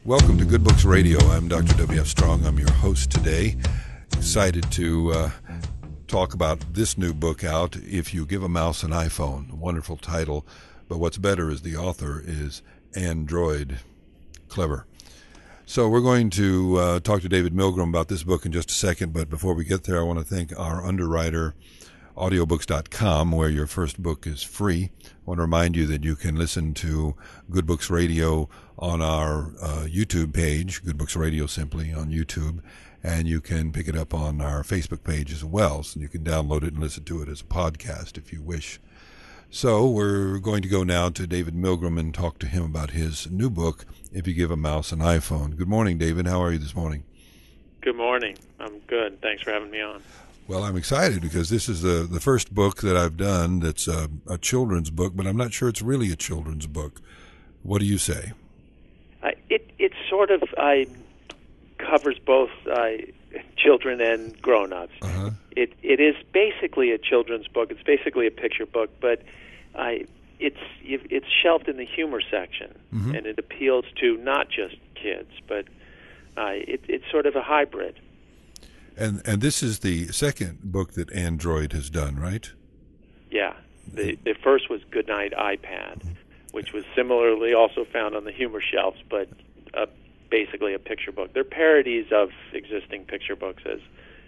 Welcome to Good Books Radio. I'm Dr. W.F. Strong. I'm your host today. Excited to talk about this new book out, If You Give a Mouse an iPhone. A wonderful title, but what's better is the author is Android. Clever. So we're going to talk to David Milgram about this book in just a second, but before we get there, I want to thank our underwriter, audiobooks.com, where your first book is free. I want to remind you that you can listen to Good Books Radio on our YouTube page, Good Books Radio simply on YouTube, and you can pick it up on our Facebook page as well, so you can download it and listen to it as a podcast if you wish. So we're going to go now to David Milgram and talk to him about his new book, If You Give a Mouse an iPhone. Good morning, David. How are you this morning? Good morning. I'm good. Thanks for having me on. Well, I'm excited because this is the first book that I've done that's a children's book, but I'm not sure it's really a children's book. What do you say? It sort of covers both children and grown-ups. Uh-huh. It is basically a children's book. It's basically a picture book, but it's shelved in the humor section, mm-hmm. and it appeals to not just kids, but it's sort of a hybrid. And this is the second book that Android has done, right? Yeah. The first was Goodnight, iPad, which was similarly also found on the humor shelves, but basically a picture book. They're parodies of existing picture books, as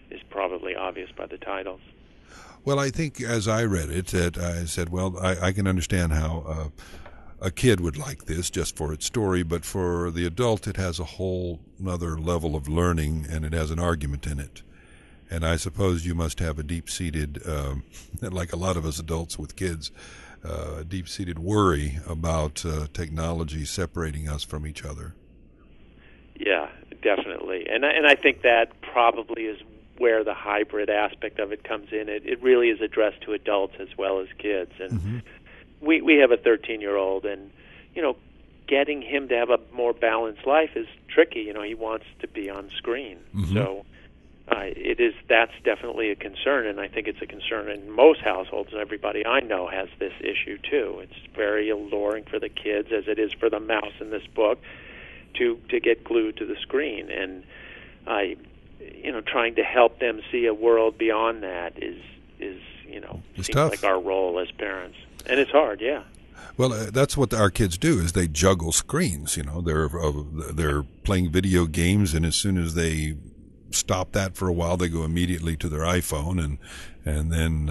is probably obvious by the titles. Well, I think as I read it, that I said, well, I can understand how a kid would like this just for its story, but for the adult it has a whole another level of learning, and it has an argument in it. And I suppose you must have a deep-seated, like a lot of us adults with kids, a deep-seated worry about technology separating us from each other. Yeah, definitely. And I think that probably is where the hybrid aspect of it comes in. It really is addressed to adults as well as kids. And mm-hmm. we have a 13-year-old, and, getting him to have a more balanced life is tricky. He wants to be on screen. Mm-hmm. So that's definitely a concern, and I think it's a concern in most households, and everybody I know has this issue too. It's very alluring for the kids, as it is for the mouse in this book, to get glued to the screen. And trying to help them see a world beyond that is it's seems tough. like our role as parents. And it's hard, yeah. Well, that's what our kids do, is they juggle screens. They're playing video games, and as soon as they stop that for a while, they go immediately to their iPhone, and then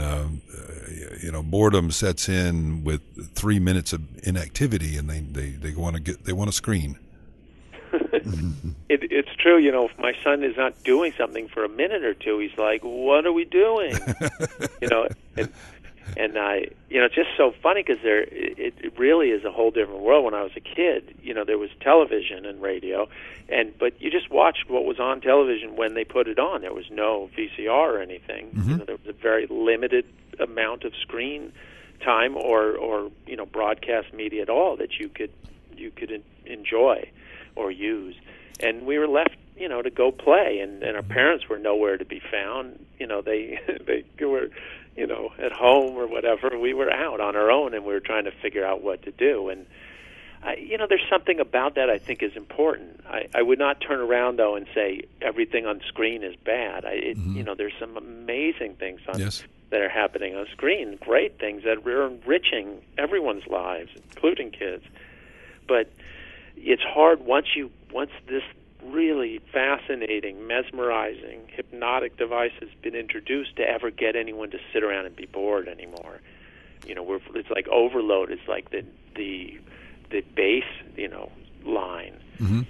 boredom sets in with 3 minutes of inactivity, and they want a screen. It's true. If my son is not doing something for a minute or two, he's like, "What are we doing?" And it's just so funny because it really is a whole different world. When I was a kid, there was television and radio, but you just watched what was on television when they put it on. There was no VCR or anything. Mm-hmm. There was a very limited amount of screen time or broadcast media at all that you could enjoy or use. And we were left, to go play, and our parents were nowhere to be found. They were, at home or whatever. We were out on our own, and we were trying to figure out what to do. And, there's something about that I think is important. I would not turn around, though, and say everything on screen is bad. Mm-hmm. There's some amazing things Yes. that are happening on screen, great things that are enriching everyone's lives, including kids. But it's hard once this really fascinating, mesmerizing, hypnotic device has been introduced to ever get anyone to sit around and be bored anymore. It's like overload. It's like the base, line. Mm-hmm.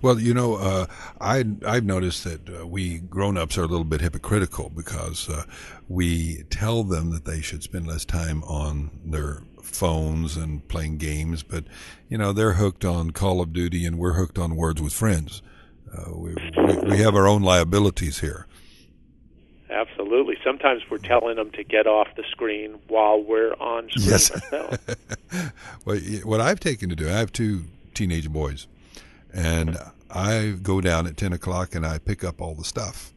Well, I've noticed that we grown-ups are a little bit hypocritical because we tell them that they should spend less time on their phones and playing games, but they're hooked on Call of Duty and we're hooked on Words with Friends. We have our own liabilities here. Absolutely. Sometimes we're telling them to get off the screen while we're on screen ourselves. Well, what I've taken to do, I have 2 teenage boys, and I go down at 10 o'clock and I pick up all the stuff.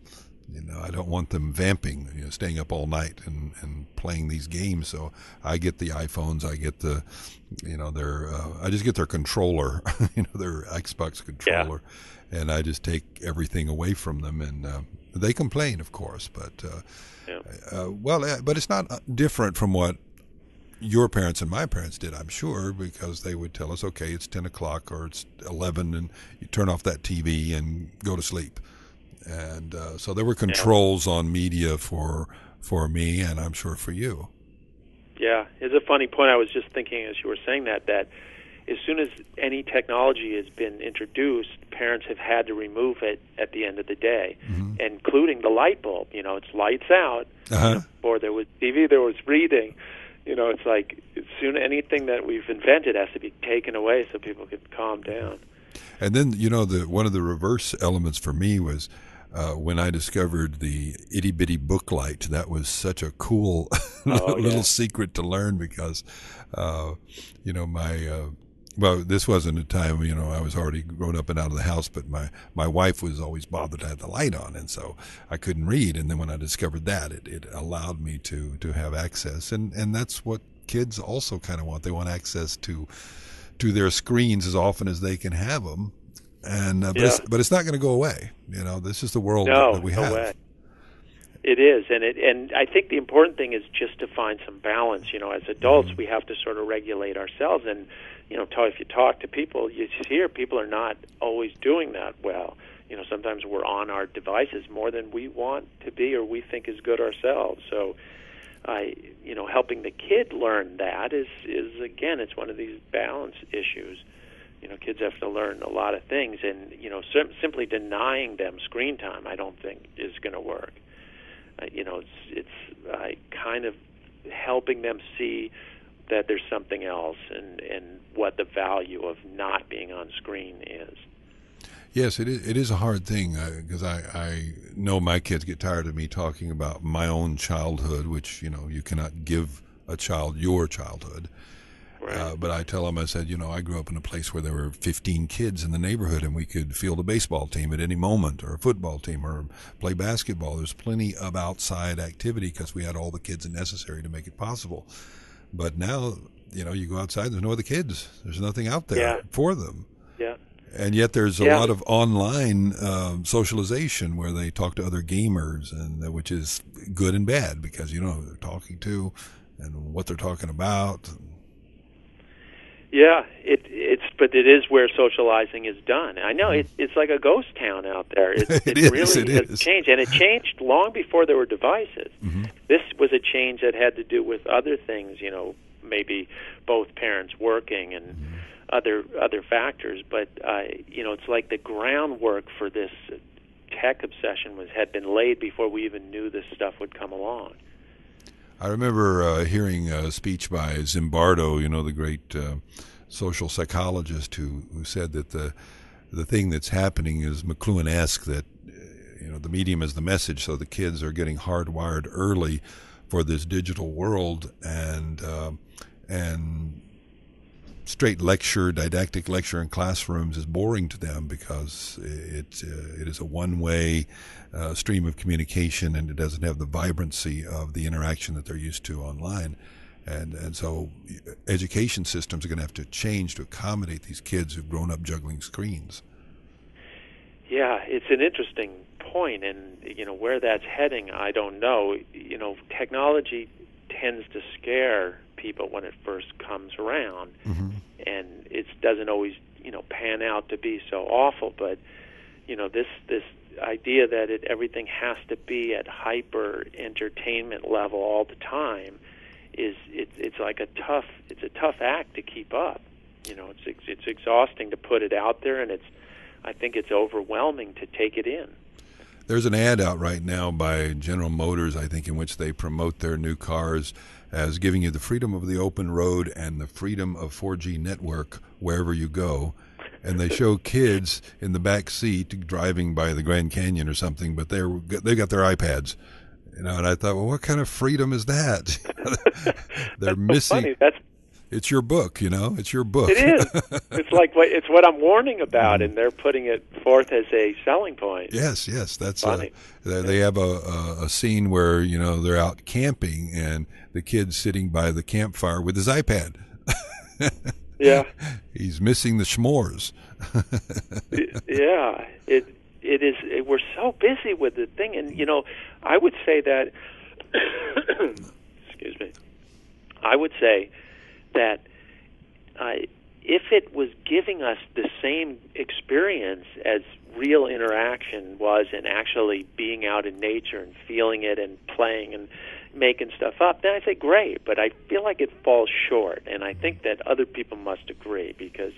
I don't want them vamping, staying up all night and playing these games. So I get the iPhones, I get the, I just get their controller, their Xbox controller, and I just take everything away from them. And they complain, of course, but but it's not different from what your parents and my parents did, I'm sure, because they would tell us, okay, it's 10 o'clock or it's 11, and you turn off that TV and go to sleep. And so there were controls on media for me, and I'm sure for you. Yeah, it's a funny point. I was just thinking as you were saying that as soon as any technology has been introduced, parents have had to remove it at the end of the day, including the light bulb. It's lights out. Before there was TV, there was reading. It's like as soon anything that we've invented has to be taken away so people could calm down. And then, one of the reverse elements for me was when I discovered the itty-bitty book light. That was such a cool little secret to learn because, this wasn't a time, I was already grown up and out of the house, but my wife was always bothered to have the light on, and so I couldn't read. And then when I discovered that, it allowed me to have access. And that's what kids also kind of want. They want access to their screens as often as they can have them. And but it's not going to go away. This is the world that we have. Way. It is, and I think the important thing is just to find some balance. As adults, we have to sort of regulate ourselves. And if you talk to people, you hear people are not always doing that well. Sometimes we're on our devices more than we want to be or we think is good ourselves. So, helping the kid learn that is again, it's one of these balance issues. Kids have to learn a lot of things, and simply denying them screen time, I don't think is going to work. It's kind of helping them see that there's something else and what the value of not being on screen is. Yes, it is a hard thing because I know my kids get tired of me talking about my own childhood, which, you cannot give a child your childhood. Right. But I tell them, I said, I grew up in a place where there were 15 kids in the neighborhood, and we could field a baseball team at any moment, or a football team, or play basketball. There's plenty of outside activity because we had all the kids necessary to make it possible. But now, you go outside, there's no other kids. There's nothing out there for them. Yeah. And yet there's a lot of online socialization where they talk to other gamers, and which is good and bad because you know who they're talking to and what they're talking about. Yeah, but it is where socializing is done. I know it's like a ghost town out there. It really has changed, and it changed long before there were devices. Mm-hmm. This was a change that had to do with other things, maybe both parents working and other factors. But it's like the groundwork for this tech obsession had been laid before we even knew this stuff would come along. I remember hearing a speech by Zimbardo, the great social psychologist who said that the thing that's happening is McLuhan-esque, that the medium is the message, so the kids are getting hardwired early for this digital world, and straight didactic lecture in classrooms is boring to them because it is a one-way stream of communication, and it doesn't have the vibrancy of the interaction that they're used to online. And so education systems are going to have to change to accommodate these kids who've grown up juggling screens. Yeah, it's an interesting point, and where that's heading, I don't know. Technology tends to scare people when it first comes around, and it doesn't always pan out to be so awful. But this idea that everything has to be at hyper entertainment level all the time it's a tough act to keep up. It's exhausting to put it out there, and I think it's overwhelming to take it in. There's an ad out right now by General Motors, I think, in which they promote their new cars as giving you the freedom of the open road and the freedom of 4G network wherever you go. And they show kids in the back seat driving by the Grand Canyon or something, but they got their iPads. And I thought, well, what kind of freedom is that? They're missing. Funny. It's your book, It's your book. It is. It's what I'm warning about, and they're putting it forth as a selling point. Yes, that's funny. They have a scene where they're out camping, and the kid's sitting by the campfire with his iPad. Yeah, he's missing the s'mores. Yeah, it is. We're so busy with the thing, and I would say that. Excuse me. I would say that if it was giving us the same experience as real interaction was, and actually being out in nature and feeling it and playing and making stuff up, then I say great. But I feel like it falls short, and I think that other people must agree, because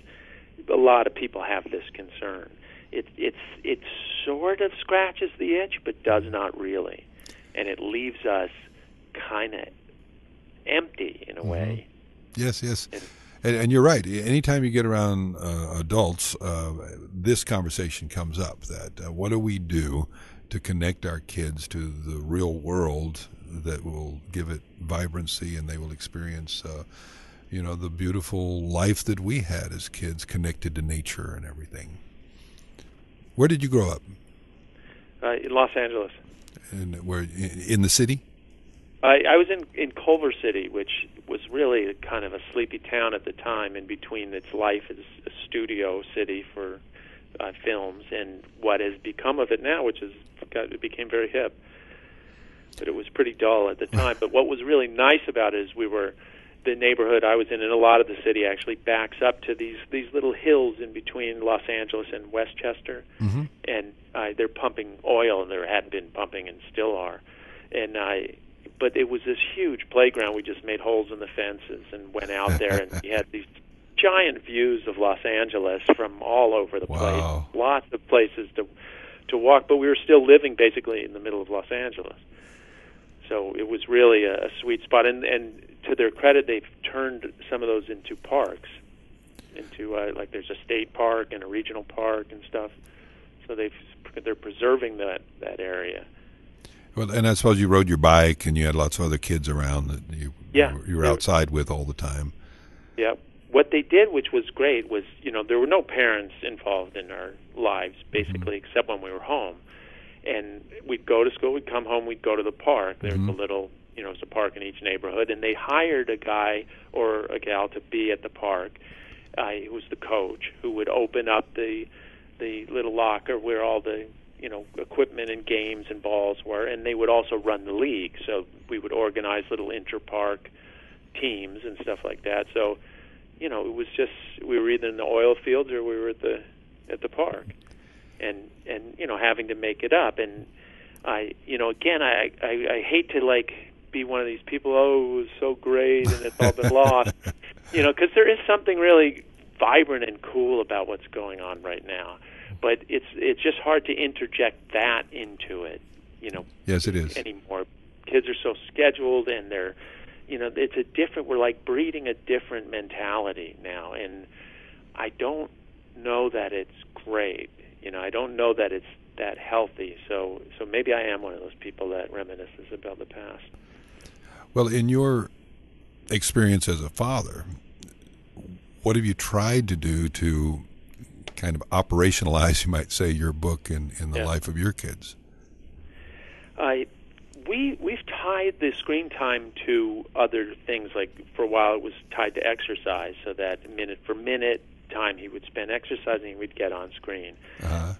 a lot of people have this concern. It sort of scratches the itch, but does not really, and it leaves us kind of empty in a way. Yes. And you're right. Anytime you get around adults, this conversation comes up, that what do we do to connect our kids to the real world that will give it vibrancy, and they will experience the beautiful life that we had as kids, connected to nature and everything. Where did you grow up? In Los Angeles. And where, in the city? I was in Culver City, which was really kind of a sleepy town at the time, in between its life as a studio city for films and what has become of it now, which it became very hip. But it was pretty dull at the time. But what was really nice about it is the neighborhood I was in, and a lot of the city actually backs up to these little hills in between Los Angeles and Westchester, and they're pumping oil, and there had been pumping and still are, but it was this huge playground. We just made holes in the fences and went out there, and we had these giant views of Los Angeles from all over the place. Lots of places to walk, but we were still living basically in the middle of Los Angeles. So it was really a sweet spot, and to their credit, they've turned some of those into parks, like there's a state park and a regional park and stuff. So they're preserving that area. Well, and I suppose you rode your bike, and you had lots of other kids around that you were outside with all the time. Yeah. What they did, which was great, was there were no parents involved in our lives, basically, except when we were home. And we'd go to school, we'd come home, we'd go to the park. There's a little, it's a park in each neighborhood, and they hired a guy or a gal to be at the park. He was the coach, who would open up the little locker where all the equipment and games and balls were, and they would also run the league. So we would organize little inter-park teams and stuff like that. So, it was just, we were either in the oil fields or we were at the park, and having to make it up. And I hate to be one of these people. Oh, it was so great, and it's all been lost. Because there is something really vibrant and cool about what's going on right now. But it's just hard to interject that into it, Yes, it is. Anymore. Kids are so scheduled, and they're, we're breeding a different mentality now, and I don't know that it's great. I don't know that it's that healthy. So maybe I am one of those people that reminisces about the past. Well, in your experience as a father, what have you tried to do to kind of operationalize, you might say, your book in the life of your kids? We've tied the screen time to other things. Like for a while, it was tied to exercise, so that minute for minute time he would spend exercising, we'd get on screen.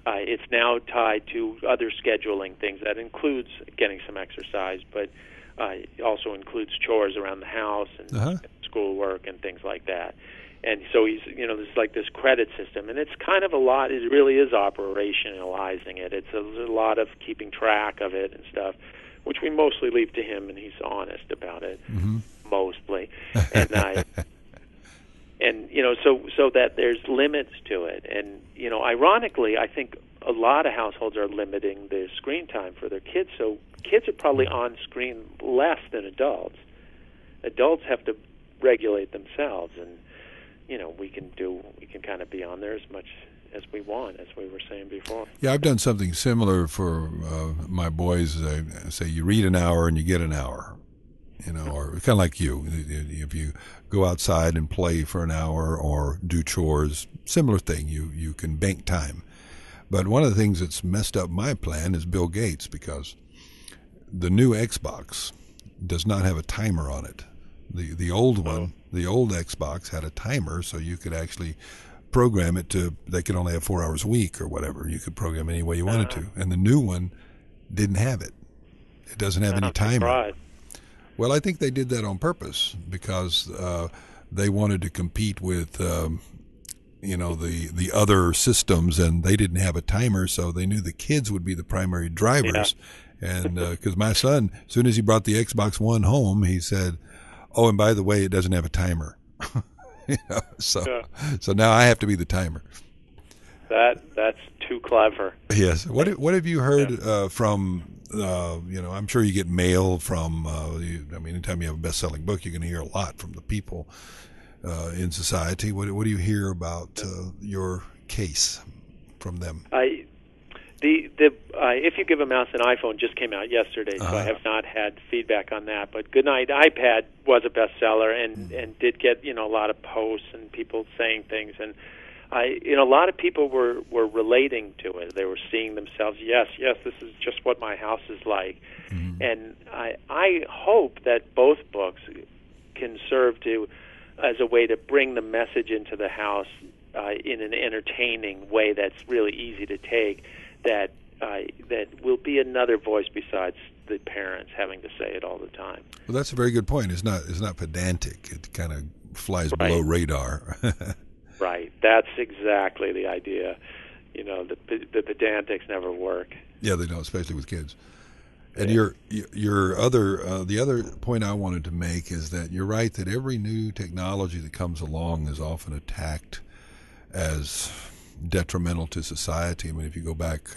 It's now tied to other scheduling things. That includes getting some exercise, but it also includes chores around the house and schoolwork and things like that. And so he's, there's this credit system, and it's kind of a lot. It really is operationalizing it. It's a lot of keeping track of it and stuff, which we mostly leave to him, and he's honest about it, mostly. And so that there's limits to it. And ironically, I think a lot of households are limiting the screen time for their kids. So kids are probably on screen less than adults. Adults have to regulate themselves, and we can kind of be on there as much as we want, as we were saying before. Yeah, I've done something similar for my boys. I say you read an hour and you get an hour. or kind of like you. If you go outside and play for an hour or do chores, similar thing, you can bank time. But one of the things that's messed up my plan is Bill Gates, because the new Xbox does not have a timer on it. The old one, the old Xbox had a timer, so you could actually program it to, they could only have 4 hours a week or whatever. You could program any way you wanted to. And the new one didn't have it. It doesn't have any timer. Surprised. Well, I think they did that on purpose because they wanted to compete with, the other systems, and they didn't have a timer, so they knew the kids would be the primary drivers. Yeah. And because my son, as soon as he brought the Xbox One home, he said, "Oh, and by the way, it doesn't have a timer." So now I have to be the timer. That's too clever. Yes. What have you heard from? I'm sure you get mail from. Anytime you have a best-selling book, you're going to hear a lot from the people in society. What do you hear about your case from them? If You Give a Mouse an iPhone just came out yesterday, so I have not had feedback on that. But Goodnight iPad was a bestseller and did get a lot of posts and people saying things, and a lot of people were relating to it. They were seeing themselves. Yes, this is just what my house is like, and I hope that both books can serve as a way to bring the message into the house in an entertaining way that's really easy to take. That will be another voice besides the parents having to say it all the time. Well, that's a very good point. It's not pedantic. It kind of flies below radar. Right. That's exactly the idea. The pedantics never work. Yeah, they don't, especially with kids. And your other point I wanted to make is that you're right that every new technology that comes along is often attacked as detrimental to society. I mean, if you go back,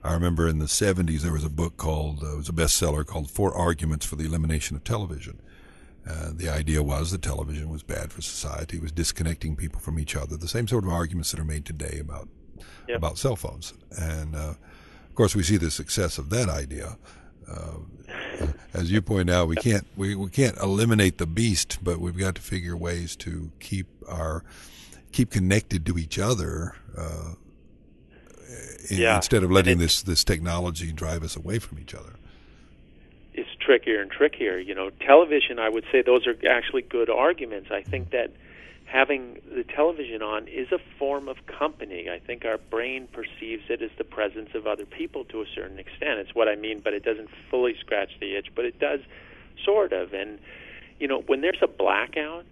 I remember in the 70s there was a book called, it was a bestseller called 4 Arguments for the Elimination of Television. The idea was that television was bad for society. It was disconnecting people from each other. The same sort of arguments that are made today about cell phones. And of course, we see the success of that idea. As you point out, we can't eliminate the beast, but we've got to figure ways to keep connected to each other instead of letting this technology drive us away from each other. It's trickier and trickier. Television, I would say those are actually good arguments. I think that having the television on is a form of company. I think our brain perceives it as the presence of other people to a certain extent. It's what I mean, but it doesn't fully scratch the itch, but it does sort of. And, when there's a blackout,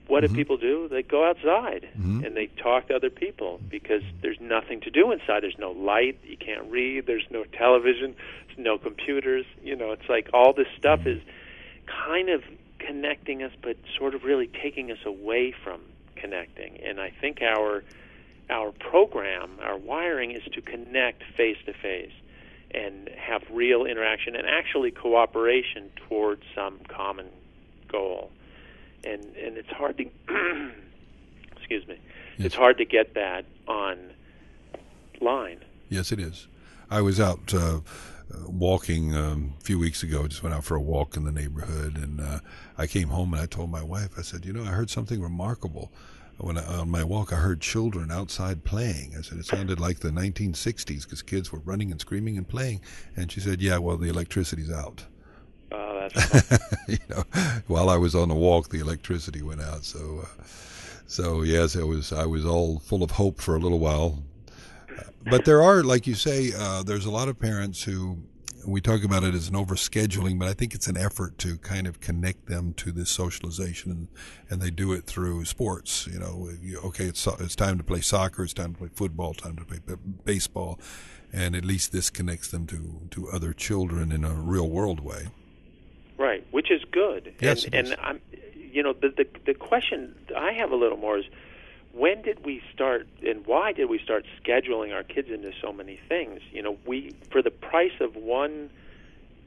what do people do? They go outside and they talk to other people because there's nothing to do inside. There's no light. You can't read. There's no television. There's no computers. It's like all this stuff is kind of connecting us, but sort of really taking us away from connecting. And I think our program, our wiring, is to connect face to face and have real interaction and actually cooperation towards some common goal. And it's hard to excuse me. Yes. It's hard to get that online. Yes, it is. I was out walking a few weeks ago. Just went out for a walk in the neighborhood, and I came home and I told my wife. I said, I heard something remarkable. On my walk, I heard children outside playing. I said it sounded like the 1960s because kids were running and screaming and playing. And she said, "Yeah, well, the electricity's out." While I was on the walk, the electricity went out. So yes, I was all full of hope for a little while. But there are, like you say, there's a lot of parents who, we talk about it as an overscheduling, but I think it's an effort to kind of connect them to this socialization, and they do it through sports. Okay, it's time to play soccer, it's time to play football, time to play baseball, and at least this connects them to other children in a real world way. Right, which is good. Yes, and I'm, the question I have a little more is, when did we start, and why did we start scheduling our kids into so many things? We, for the price of one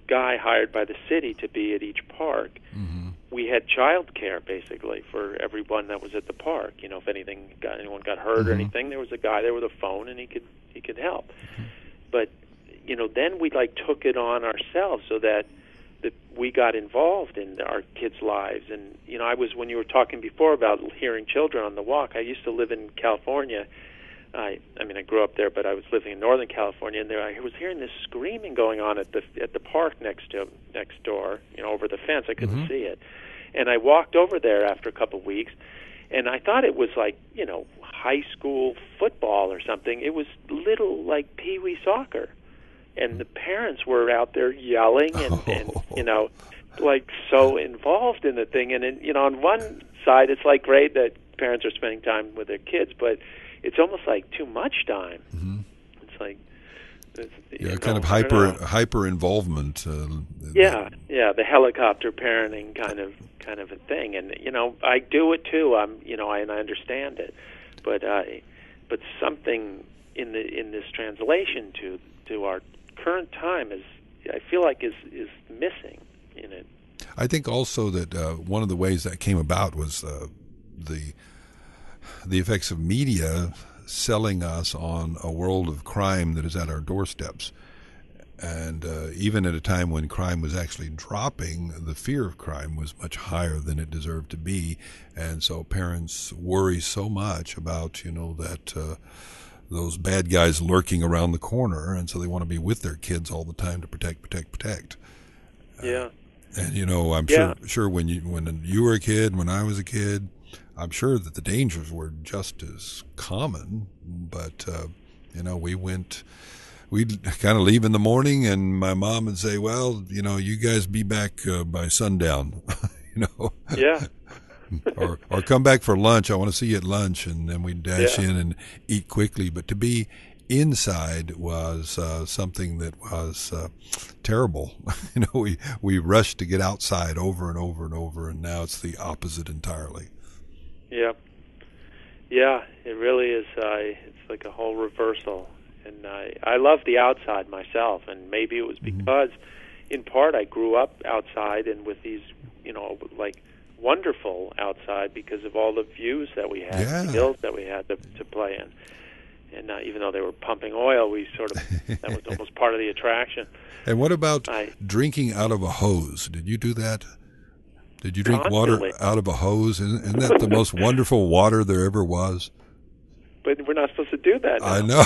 guy hired by the city to be at each park, we had child care basically for everyone that was at the park. If anyone got hurt or anything, there was a guy there with a phone and he could help. But then we took it on ourselves so that that we got involved in our kids' lives. And when you were talking before about hearing children on the walk, I used to live in California. I grew up there, but I was living in Northern California, and there I was hearing this screaming going on at the park next door, over the fence. I couldn't see it, and I walked over there after a couple of weeks, and I thought it was like high school football or something. It was little like pee-wee soccer, and the parents were out there yelling and like so involved in the thing. And on one side, it's like great that parents are spending time with their kids, but it's almost like too much time. Mm-hmm. It's like kind of hyper involvement. The helicopter parenting kind of a thing, and I do it too. And I understand it, but something in this translation to our current time I feel like is missing in it. I think also that one of the ways that came about was the effects of media selling us on a world of crime that is at our doorsteps. And even at a time when crime was actually dropping, the fear of crime was much higher than it deserved to be. And so parents worry so much about, that those bad guys lurking around the corner. And so they want to be with their kids all the time to protect. Yeah. And, I'm sure when you were a kid, when I was a kid, I'm sure that the dangers were just as common, but, we'd kind of leave in the morning, and my mom would say, well, you guys be back by sundown, Yeah. or come back for lunch. I want to see you at lunch. And then we'd dash in and eat quickly. But to be inside was something that was terrible. We rushed to get outside over and over and over, and now it's the opposite entirely. Yeah, it really is. It's like a whole reversal. And I love the outside myself, and maybe it was because, in part, I grew up outside and with these, like wonderful outside because of all the views that we had, the hills that we had to play in. And even though they were pumping oil, we that was almost part of the attraction. And what about drinking out of a hose? Did you do that? Did you drink water out of a hose? Isn't that the most wonderful water there ever was? But we're not supposed to do that now. I know.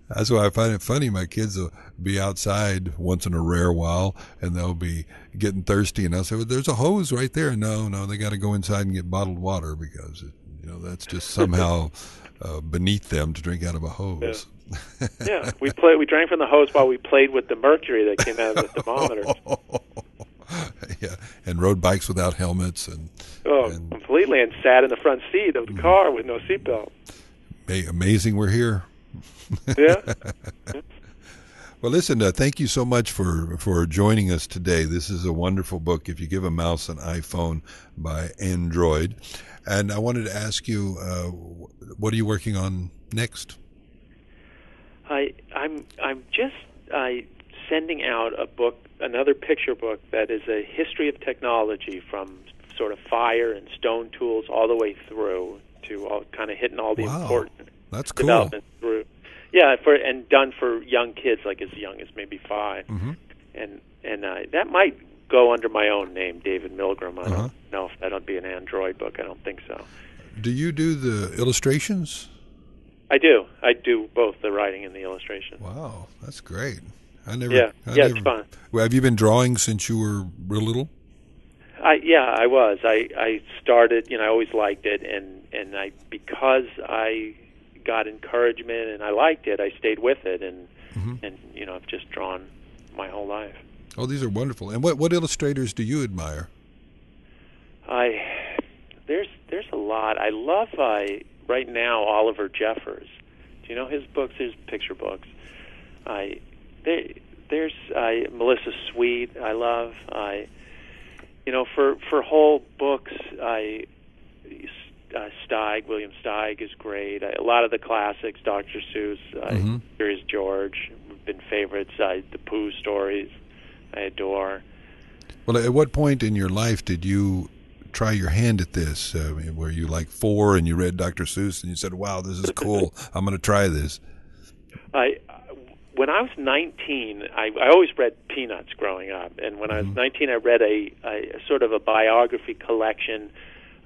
That's why I find it funny. My kids will be outside once in a rare while, and they'll be getting thirsty, and I'll say, well, there's a hose right there. No, they got to go inside and get bottled water because, that's just somehow beneath them to drink out of a hose. Yeah, we drank from the hose while we played with the mercury that came out of the thermometers. Yeah, and rode bikes without helmets and completely, and sat in the front seat of the car with no seatbelt. Amazing, we're here. Yeah. Well, listen, thank you so much for joining us today. This is a wonderful book, If You Give a Mouse an iPhone, by Android. And I wanted to ask you, what are you working on next? I'm just sending out a book, another picture book that is a history of technology from sort of fire and stone tools all the way through to all, kind of hitting all the important developments through. Yeah, and done for young kids, like as young as maybe 5. Mm-hmm. And that might go under my own name, David Milgram. I don't know if that'll be an Android book. I don't think so. Do you do the illustrations? I do. I do both the writing and the illustration. Wow, that's great. It's fun. Well, have you been drawing since you were real little? I was. I started. I always liked it, and because I got encouragement and I liked it, I stayed with it, and I've just drawn my whole life. Oh, these are wonderful. And what illustrators do you admire? There's a lot. I love right now Oliver Jeffers. Do you know his books? His picture books. There's Melissa Sweet. I love. For whole books, William Steig is great. A lot of the classics, Dr. Seuss, Curious George, have been favorites. The Pooh stories, I adore. Well, at what point in your life did you try your hand at this? Were you like 4 and you read Dr. Seuss and you said, "Wow, this is cool. I'm going to try this"? when I was 19, I always read Peanuts growing up, and when I was 19, I read a sort of a biography collection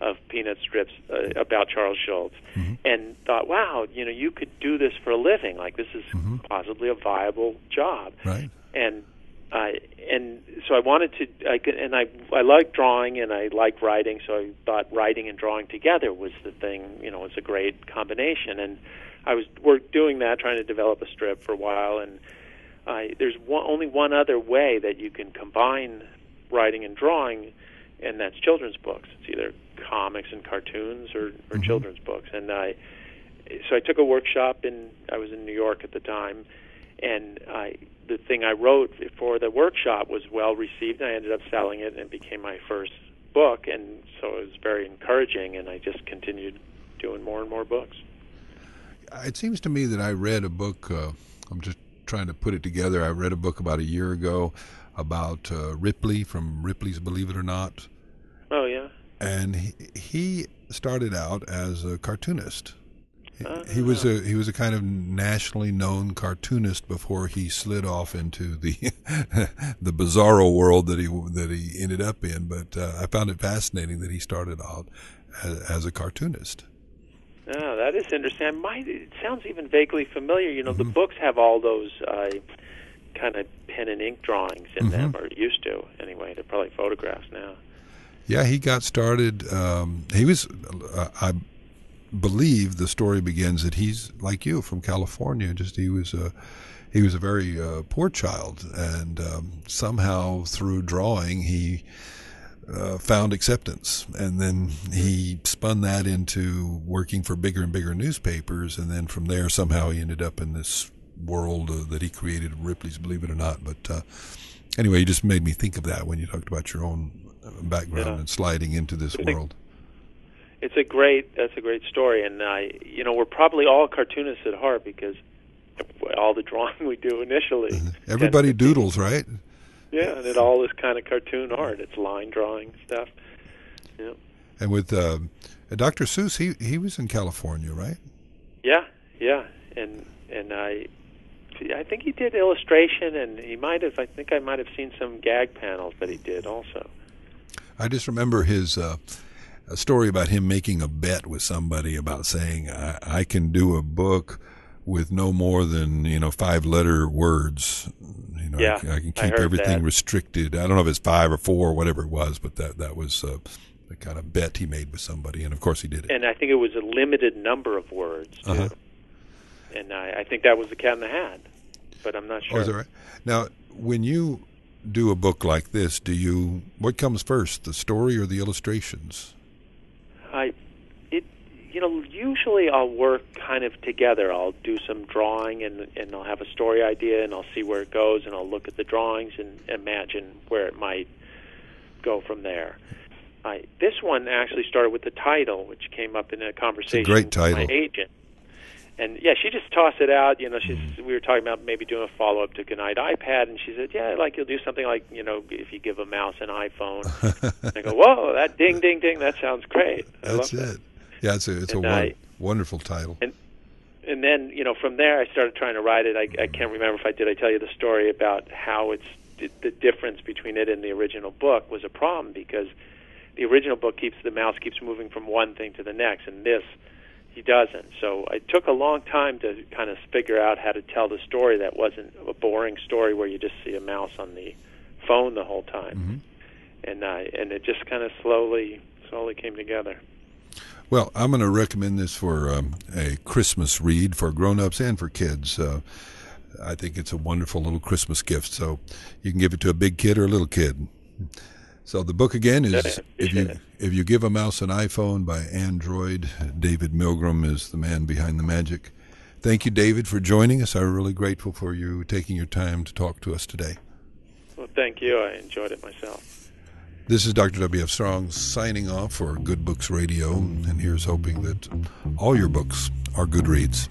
of Peanut strips about Charles Schulz, and thought, wow, you could do this for a living. Like, this is possibly a viable job. Right. And so I wanted to, I like drawing and I like writing, so I thought writing and drawing together was the thing, was a great combination. And I was doing that, trying to develop a strip for a while, and there's only one other way that you can combine writing and drawing, and that's children's books. It's either comics and cartoons or children's books. And so I took a workshop I was in New York at the time, and the thing I wrote for the workshop was well received, and I ended up selling it, and it became my first book, and so it was very encouraging, and I just continued doing more and more books. It seems to me that I read a book, I'm just trying to put it together, I read a book about a year ago about Ripley from Ripley's Believe It or Not. Oh, yeah. And he started out as a cartoonist. He was a kind of nationally known cartoonist before he slid off into the the bizarro world that he ended up in. But I found it fascinating that he started out as a cartoonist. Oh, that is interesting. It sounds even vaguely familiar. The books have all those kind of pen and ink drawings in them, or used to anyway. They're probably photographs now. Yeah, he got started. He was, I believe, the story begins that he's like you from California. Just he was a very poor child, and somehow through drawing he found acceptance, and then he spun that into working for bigger and bigger newspapers, and then from there somehow he ended up in this world that he created, Ripley's Believe It or Not. But anyway, you just made me think of that when you talked about your own background and sliding into this world. That's a great story, and we're probably all cartoonists at heart because all the drawing we do initially. Everybody doodles, right? Yeah, and it all is kind of cartoon art. It's line drawing stuff. Yeah. And with Dr. Seuss, he was in California, right? Yeah, and I think he did illustration, and I think I might have seen some gag panels that he did also. I just remember his a story about him making a bet with somebody about saying, I can do a book with no more than 5-letter words. Yeah, I can keep everything restricted. I don't know if it's 5 or 4 or whatever it was, but that was the kind of bet he made with somebody, and of course he did it. And I think it was a limited number of words too. And I think that was the Cat in the Hat, but I'm not sure. Oh, is that right? Now, when you do a book like this, what comes first, the story or the illustrations? Usually I'll work kind of together. I'll do some drawing and I'll have a story idea, and I'll see where it goes, and I'll look at the drawings and imagine where it might go from there. This one actually started with the title, which came up in a conversation with my agent. And yeah, she just tossed it out. We were talking about maybe doing a follow-up to Goodnight iPad, and she said, "Yeah, you'll do something like if you give a mouse an iPhone." I go, "Whoa, that ding, ding, ding! That sounds great." That's it. Yeah, it's a wonderful title. And then from there, I started trying to write it. I can't remember if I tell you the story about how the difference between it and the original book was a problem, because the original book the mouse keeps moving from one thing to the next, and this, he doesn't. So it took a long time to kind of figure out how to tell the story that wasn't a boring story where you just see a mouse on the phone the whole time. And it just kind of slowly came together. Well, I'm going to recommend this for a Christmas read for grown-ups and for kids. I think it's a wonderful little Christmas gift. So you can give it to a big kid or a little kid. So the book again is If You Give a Mouse an iPhone by Android. David Milgram is the man behind the magic. Thank you, David, for joining us. I'm really grateful for you taking your time to talk to us today. Well, thank you. I enjoyed it myself. This is Dr. W.F. Strong signing off for Good Books Radio, and here's hoping that all your books are good reads.